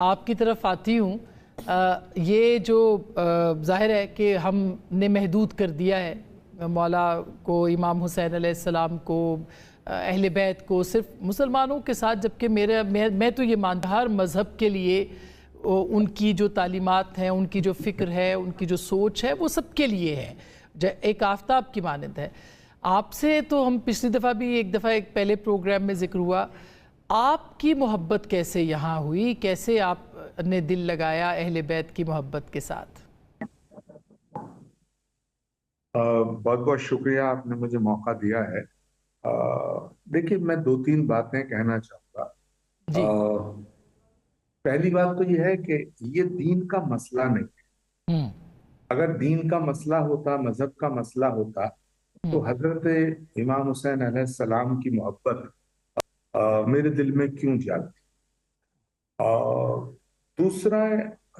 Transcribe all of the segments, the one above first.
आपकी तरफ आती हूँ। ये जो ज़ाहिर है कि हमने महदूद कर दिया है मौला को, इमाम हुसैन अलैहिस्सलाम को, अहले बैत को सिर्फ मुसलमानों के साथ, जबकि मैं तो ये मानता हर मज़हब के लिए उनकी जो तालीमात हैं, उनकी जो फ़िक्र है, उनकी जो सोच है, वो सबके लिए है, एक आफ़ताब की मानद है। आपसे तो हम पिछली दफ़ा भी एक पहले प्रोग्राम में ज़िक्र हुआ, आपकी मोहब्बत कैसे यहाँ हुई, कैसे आपने दिल लगाया अहले बैत की मोहब्बत के साथ? बहुत बहुत शुक्रिया, आपने मुझे मौका दिया है। देखिए, मैं दो तीन बातें कहना चाहूँगा। जी। पहली बात तो यह है कि ये दीन का मसला नहीं। हम्म। अगर दीन का मसला होता, मजहब का मसला होता, तो हम्म। हजरत इमाम हुसैन अलैहिस्सलाम की मोहब्बत मेरे दिल में क्यों जागती। और दूसरा,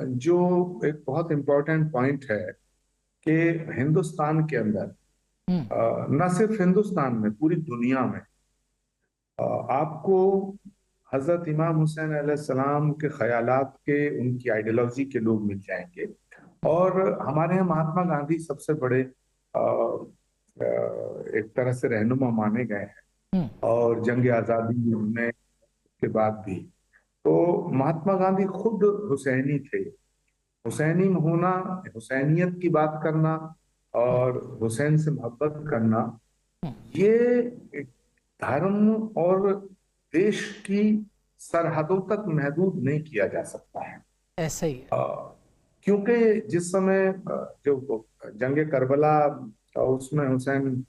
जो एक बहुत इंपॉर्टेंट पॉइंट है कि हिंदुस्तान के अंदर, हम्म। न सिर्फ हिंदुस्तान में, पूरी दुनिया में आपको हजरत इमाम हुसैन अलैहिस्सलाम के ख्यालात के, उनकी आइडियोलॉजी के लोग मिल जाएंगे। और हमारे यहाँ महात्मा गांधी सबसे बड़े एक तरह से रहनुमा माने गए हैं, हम्म। और जंग आजादी में के बाद भी। तो महात्मा गांधी खुद हुसैनी थे। हुसैनी होना, हुसैनियत की बात करना और हुसैन से मोहब्बत करना, ये एक धर्म और देश की सरहदों तक महदूद नहीं किया जा सकता है। ऐसा ही है। अ, क्योंकि जिस समय जो जंग करबला, उसमें हुसैन,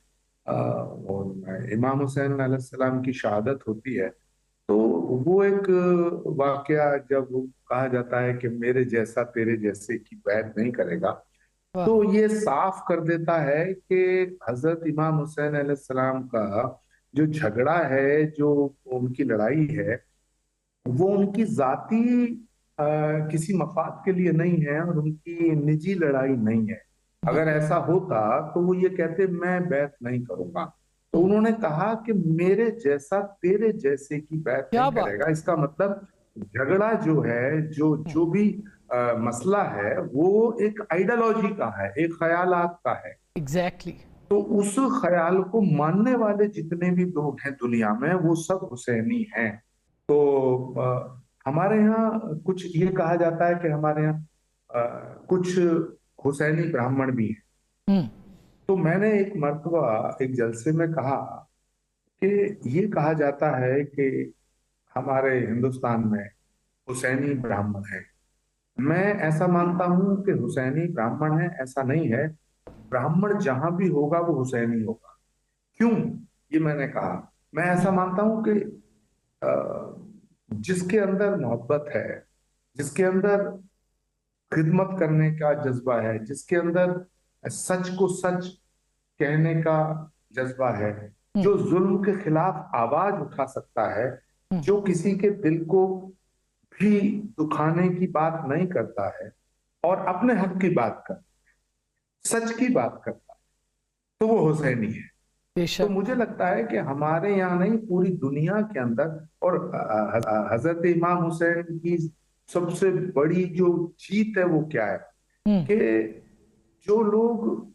इमाम हुसैन अलैहिस्सलाम की शहादत होती है, तो वो एक वाकया, जब वो कहा जाता है कि मेरे जैसा तेरे जैसे की बैत नहीं करेगा, वाह। तो ये साफ कर देता है कि हजरत इमाम हुसैन अलैहिस्सलाम का जो झगड़ा है, जो उनकी लड़ाई है, वो उनकी जाती किसी मफाद के लिए नहीं है, और उनकी निजी लड़ाई नहीं है। अगर बिल्कुल। ऐसा होता तो वो ये कहते मैं बैत नहीं करूंगा। तो हम्म। उन्होंने कहा कि मेरे जैसा तेरे जैसे की बैत क्या नहीं बात करेगा। है। इसका मतलब झगड़ा जो है, जो हम्म। जो भी मसला है, वो एक आइडियोलॉजी का है, एक ख्यालात का है। एग्जैक्टली। तो उस ख्याल को मानने वाले जितने भी लोग हैं दुनिया में, वो सब हुसैनी हैं। तो हमारे यहाँ कुछ ये कहा जाता है कि हमारे यहाँ कुछ हुसैनी ब्राह्मण भी हैं। हम्म। तो मैंने एक मर्तबा एक जलसे में कहा कि ये कहा जाता है कि हमारे हिंदुस्तान में हुसैनी ब्राह्मण है। मैं ऐसा मानता हूं कि हुसैनी ब्राह्मण है, ऐसा नहीं है। ब्राह्मण जहां भी होगा वो हुसैनी होगा। क्यों? ये मैंने कहा, मैं ऐसा मानता हूं कि जिसके अंदर मोहब्बत है, जिसके अंदर खिदमत करने का जज्बा है, जिसके अंदर सच को सच कहने का जज्बा है, हम्म। जो जुल्म के खिलाफ आवाज उठा सकता है, हम्म। जो किसी के दिल को भी दुखाने की बात नहीं करता है, और अपने हक की बात कर, सच की बात करता है, तो वो हुसैनी है। तो बेशक। मुझे लगता है कि हमारे यहाँ नहीं, पूरी दुनिया के अंदर, और हजरत इमाम हुसैन की सबसे बड़ी जो जीत है वो क्या है, हम्म। कि जो लोग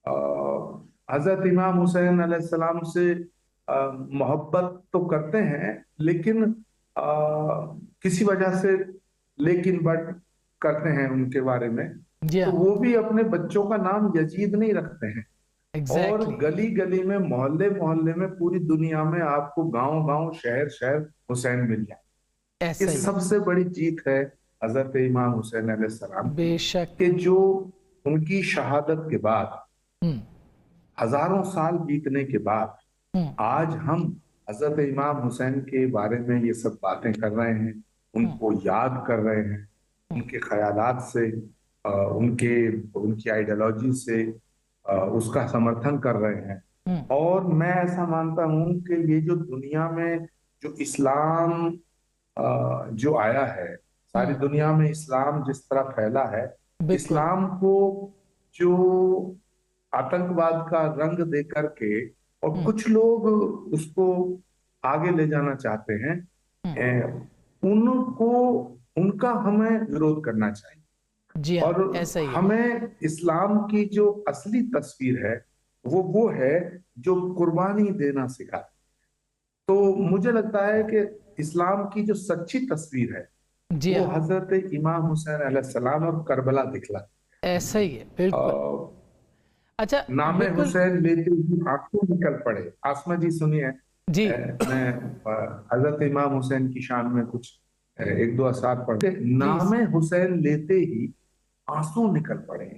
अ, हजरत इमाम हुसैन अलैहिस्सलाम से मोहब्बत तो करते हैं, लेकिन किसी वजह से लेकिन बट करते हैं उनके बारे में, जी तो हाँ। वो भी अपने बच्चों का नाम यजीद नहीं रखते हैं। और एग्जैक्टली। गली गली में, मोहल्ले मोहल्ले में, पूरी दुनिया में आपको गांव गांव, शहर शहर हुसैन मिल जाए। ये ऐसा ही है। सबसे बड़ी जीत है हजरत इमाम हुसैन अलैहिस्सलाम की, बेशक। कि जो उनकी शहादत के बाद, हम्म। हजारों साल बीतने के बाद, हम्म। आज हम हजरत इमाम हुसैन के बारे में ये सब बातें कर रहे हैं, हम्म। उनको याद कर रहे हैं, हम्म। उनके ख्यालात से, उनके उनकी आइडियोलॉजी से उसका समर्थन कर रहे हैं। हम्म। और मैं ऐसा मानता हूं कि ये जो दुनिया में जो इस्लाम जो आया है, सारी हम्म। दुनिया में इस्लाम जिस तरह फैला है, बिल्कुल। इस्लाम को जो आतंकवाद का रंग दे करके, और हम्म। कुछ लोग उसको आगे ले जाना चाहते हैं, हम्म। ए, उनको उनका हमें विरोध करना चाहिए। जी हाँ, और ऐसा ही है। हमें इस्लाम की जो असली तस्वीर है वो है जो कुर्बानी देना सिखाता। तो मुझे लगता है कि इस्लाम की जो सच्ची तस्वीर है जी वो हाँ, हजरत इमाम हुसैन अलैहिस्सलाम और करबला दिखला। ऐसा ही है, बिल्कुल। अच्छा, नामे बिल्कुल। हुसैन लेते ही आंसू निकल पड़े। आसमा जी सुनिए, जी। मैं हजरत इमाम हुसैन की शान में कुछ एक दो अशार पढ़ते। प्लीज। नामे हुसैन लेते ही आंसू निकल पड़े।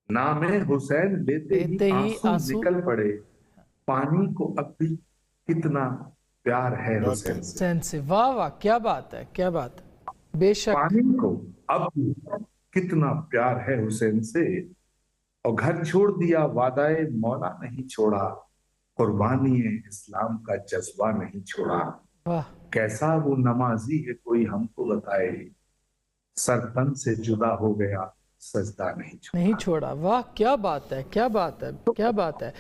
नामे हुसैन लेते ही लेते ही आंसू आंसू। निकल पड़े। पानी को अब भी कितना प्यार है हुसैन से। हुसैन से, वाह वाह, क्या बात है, क्या बात है, बेशक। पानी को अब भी कितना प्यार है हुसैन से। और घर छोड़ दिया वादाए मौला नहीं छोड़ा। कुर्बानी इस्लाम का जज्बा नहीं छोड़ा। वाह। कैसा वो नमाजी है कोई हमको बताए। सर तन से जुदा हो गया सजदा नहीं नहीं छोड़ा। छोड़ा, वाह, क्या बात है, क्या बात है, क्या बात है,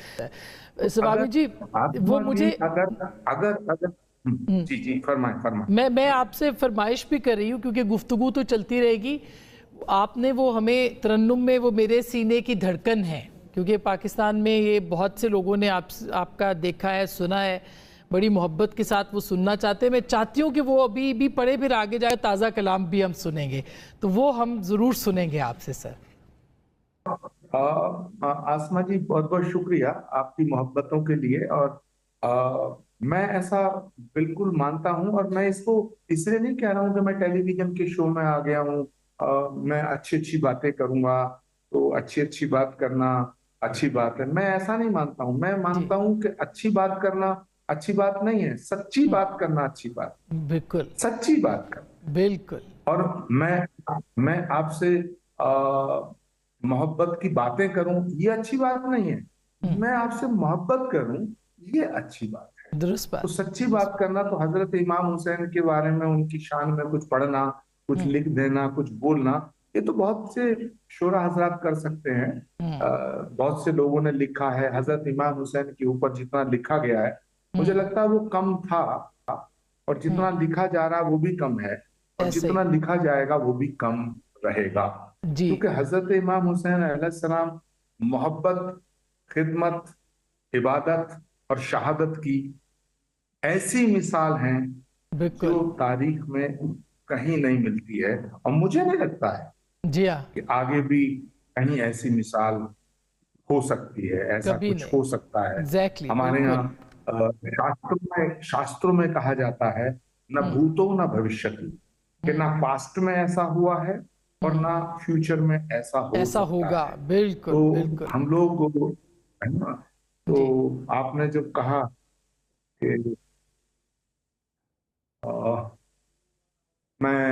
तो स्वामी जी। अगर वो आत्मा जी मुझे, अगर अगर अगर जी जी फरमाए फरमाए। मैं आपसे फरमाइश भी कर रही हूँ, क्योंकि गुफ्तगू तो चलती रहेगी। आपने वो हमें तरन्नुम में वो मेरे सीने की धड़कन है, क्योंकि पाकिस्तान में ये बहुत से लोगों ने आपका देखा है, सुना है, बड़ी मोहब्बत के साथ वो सुनना चाहते हैं। मैं चाहती हूँ कि वो अभी भी पढ़े, फिर आगे जाए ताज़ा कलाम भी हम सुनेंगे, तो वो हम ज़रूर सुनेंगे आपसे सर। आसमा जी बहुत बहुत शुक्रिया आपकी मोहब्बतों के लिए। और मैं ऐसा बिल्कुल मानता हूं। और मैं इसको इसलिए नहीं कह रहा हूं कि मैं टेलीविजन के शो में आ गया हूं। मैं अच्छी अच्छी बातें करूंगा तो अच्छी अच्छी बात करना अच्छी बात है, मैं ऐसा नहीं मानता हूं। मैं जी। मानता हूं कि अच्छी बात करना अच्छी बात नहीं है, सच्ची बात करना अच्छी बात। बिल्कुल। सच्ची बात करना। बिल्कुल। और मैं आपसे मोहब्बत की बातें करूं ये अच्छी बात नहीं है। मैं आपसे मोहब्बत करूं ये अच्छी बात है। दुरुस्त तो बात है, सच्ची दुरुस्त। बात करना तो हजरत इमाम हुसैन के बारे में उनकी शान में कुछ पढ़ना, कुछ लिख देना, कुछ बोलना, ये तो बहुत से शोरा हजरात कर सकते हैं। बहुत से लोगों ने लिखा है। हजरत इमाम हुसैन के ऊपर जितना लिखा गया है मुझे लगता है वो कम था। और जितना लिखा जा रहा है वो भी कम है। और ऐसे ही। जितना लिखा जाएगा वो भी कम रहेगा। जी। क्योंकि हजरत इमाम हुसैन अलैहिस्सलाम मोहब्बत, खिदमत, इबादत और शहादत की ऐसी मिसाल हैं बिल्कुल। जो तारीख में कहीं नहीं मिलती है। और मुझे नहीं लगता है जी हाँ। कि आगे भी कहीं ऐसी मिसाल हो सकती है, ऐसा कभी कुछ नहीं। हो सकता है। एग्जैक्टली, हमारे बिल्कुल। यहाँ शास्त्रों में कहा जाता है न भूतो न भविष्यति, कि ना पास्ट में ऐसा हुआ है और ना फ्यूचर में ऐसा हो ऐसा सकता होगा, है। बिल्कुल, तो बिल्कुल। हम लोग है ना। तो जी। आपने जब कहा कि अ, मैं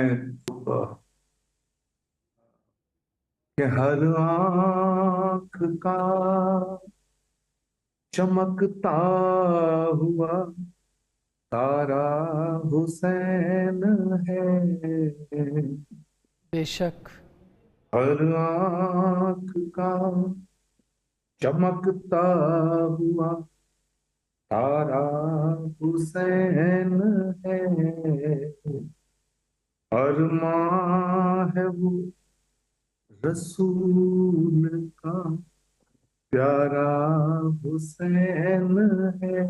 कि हर आंख का चमकता हुआ तारा हुसैन है। बेशक। हर आंख का चमकता हुआ तारा हुसैन है। अरमां है वो रसूल का प्यारा हुसैन है।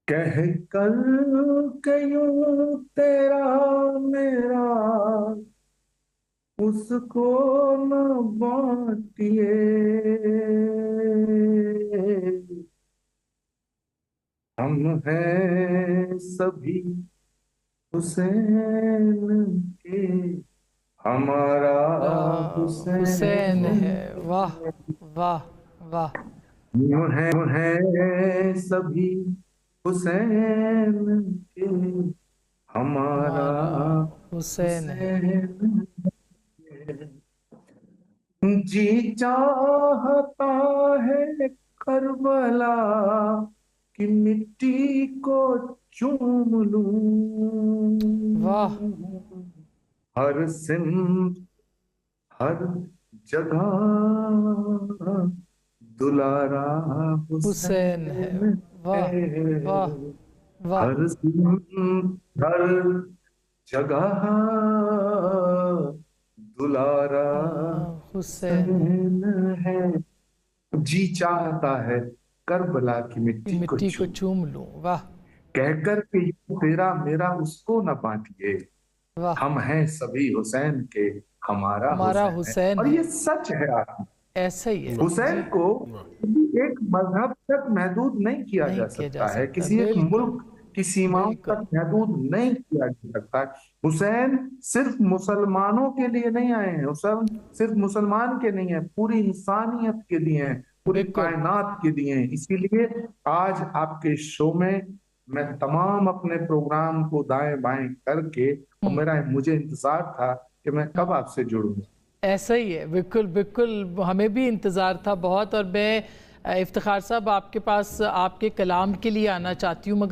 कह कर के यूं तेरा मेरा उसको न बांटिए। हम हैं सभी हुसैन के, हमारा हुसैन हुसैन है, वाह, वाह, वाह। है सभी हुसैन के, हमारा हमारा हुसैन है। हुसैन है। जी चाहता है करबला की मिट्टी को चूम वाह। लूं। हर सिम हर जगह दुलारा हुसैन है। हुसैन वाह, वाह, है। वाह। हर हर जगह दुलारा हुसैन हुसैन है। जी चाहता है करबला की की मिट्टी को मिट्टी को छू, चूम लूं। वाह कहकर के ये तेरा मेरा उसको न बांटिए, वाह। हम हैं सभी हुसैन के, हमारा हमारा हुसैन है। हुसैन और है। ये सच है आदमी। ऐसा ही है हुसैन जी। को किसी एक मजहब तक महदूद नहीं किया नहीं जा किया जा सकता है, सकता, किसी एक बिल्कुल। मुल्क की सीमाओं बिल्कुल। तक महदूद नहीं किया जा सकता है। हुसैन सिर्फ मुसलमानों के लिए नहीं आए हैं, हुसैन सिर्फ मुसलमान के नहीं है, पूरी इंसानियत के लिए हैं, पूरी बिल्कुल। कायनात के लिए हैं। इसीलिए आज आपके शो में मैं तमाम अपने प्रोग्राम को दाएं बाएं करके, और हम्म। मुझे इंतजार था कि मैं हम्म। कब आपसे जुड़ूं। ऐसा ही है, बिल्कुल बिल्कुल। हमें भी इंतज़ार था बहुत। और मैं इफ्तिखार साहब आपके पास आपके कलाम के लिए आना चाहती हूँ, मगर